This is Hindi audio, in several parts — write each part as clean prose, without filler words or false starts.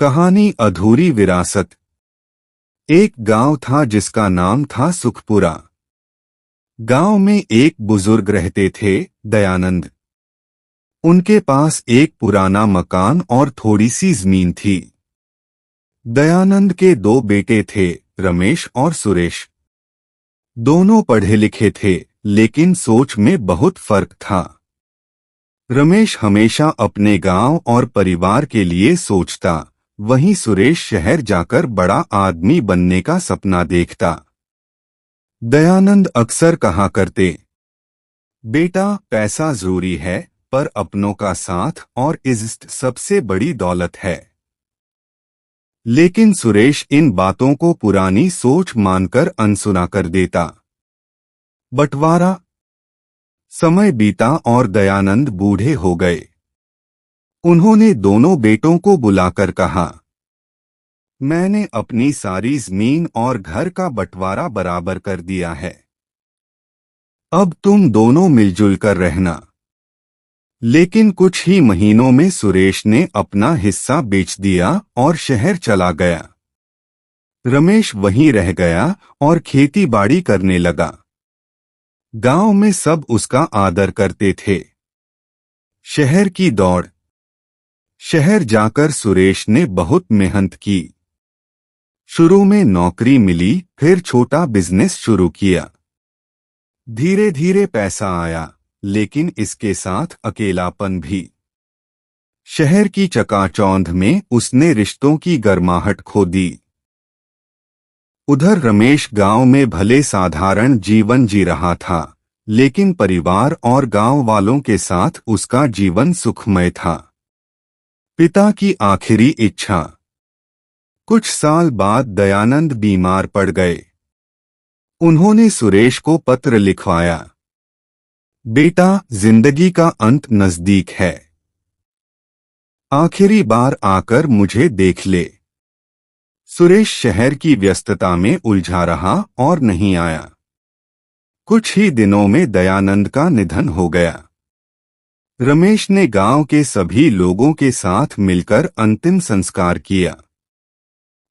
कहानी अधूरी विरासत। एक गांव था जिसका नाम था सुखपुरा। गांव में एक बुजुर्ग रहते थे, दयानंद। उनके पास एक पुराना मकान और थोड़ी सी जमीन थी। दयानंद के दो बेटे थे, रमेश और सुरेश। दोनों पढ़े लिखे थे, लेकिन सोच में बहुत फर्क था। रमेश हमेशा अपने गांव और परिवार के लिए सोचता, वहीं सुरेश शहर जाकर बड़ा आदमी बनने का सपना देखता। दयानंद अक्सर कहा करते, बेटा, पैसा जरूरी है, पर अपनों का साथ और इज्जत सबसे बड़ी दौलत है। लेकिन सुरेश इन बातों को पुरानी सोच मानकर अनसुना कर देता। बंटवारा। समय बीता और दयानंद बूढ़े हो गए। उन्होंने दोनों बेटों को बुलाकर कहा, मैंने अपनी सारी जमीन और घर का बंटवारा बराबर कर दिया है। अब तुम दोनों मिलजुल कर रहना। लेकिन कुछ ही महीनों में सुरेश ने अपना हिस्सा बेच दिया और शहर चला गया। रमेश वहीं रह गया और खेती बाड़ी करने लगा। गांव में सब उसका आदर करते थे। शहर की दौड़। शहर जाकर सुरेश ने बहुत मेहनत की। शुरू में नौकरी मिली, फिर छोटा बिजनेस शुरू किया। धीरे धीरे पैसा आया, लेकिन इसके साथ अकेलापन भी। शहर की चकाचौंध में उसने रिश्तों की गर्माहट खो दी। उधर रमेश गांव में भले साधारण जीवन जी रहा था, लेकिन परिवार और गांव वालों के साथ उसका जीवन सुखमय था। पिता की आखिरी इच्छा। कुछ साल बाद दयानंद बीमार पड़ गए। उन्होंने सुरेश को पत्र लिखवाया, बेटा, जिंदगी का अंत नजदीक है। आखिरी बार आकर मुझे देख ले। सुरेश शहर की व्यस्तता में उलझा रहा और नहीं आया। कुछ ही दिनों में दयानंद का निधन हो गया। रमेश ने गांव के सभी लोगों के साथ मिलकर अंतिम संस्कार किया।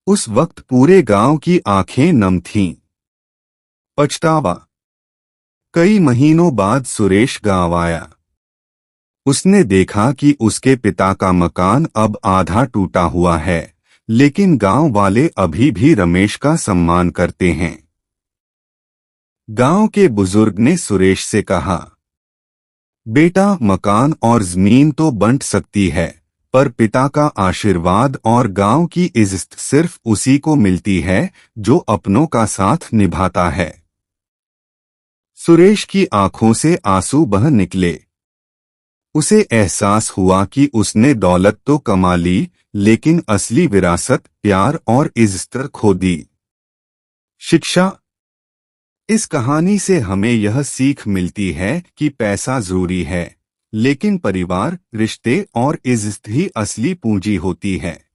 उस वक्त पूरे गांव की आंखें नम थीं। पछतावा। कई महीनों बाद सुरेश गांव आया। उसने देखा कि उसके पिता का मकान अब आधा टूटा हुआ है, लेकिन गांव वाले अभी भी रमेश का सम्मान करते हैं। गांव के बुजुर्ग ने सुरेश से कहा, बेटा, मकान और जमीन तो बंट सकती है, पर पिता का आशीर्वाद और गांव की इज्जत सिर्फ उसी को मिलती है जो अपनों का साथ निभाता है। सुरेश की आंखों से आंसू बह निकले। उसे एहसास हुआ कि उसने दौलत तो कमा ली, लेकिन असली विरासत, प्यार और इज्जत खो दी। शिक्षा। इस कहानी से हमें यह सीख मिलती है कि पैसा जरूरी है, लेकिन परिवार, रिश्ते और इज्जत ही असली पूंजी होती है।